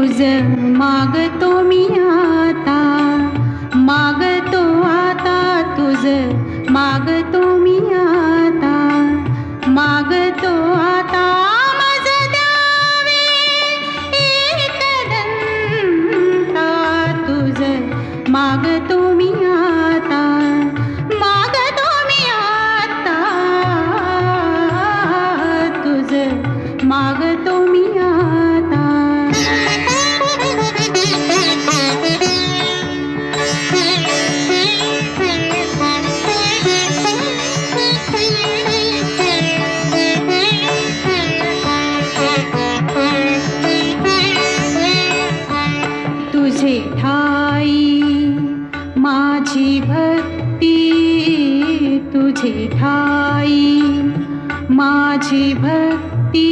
तुझ मागतो मी आता, मागतो आता तुझ मागतो मी आता, मागतो आता मज द्यावे एकदंता, तुझ मागतो मी आता, मागतो मी आता, तुझ मागतो मी आता. तुझे ठाई माझी भक्ती, तुझे ठाई माझी भक्ती,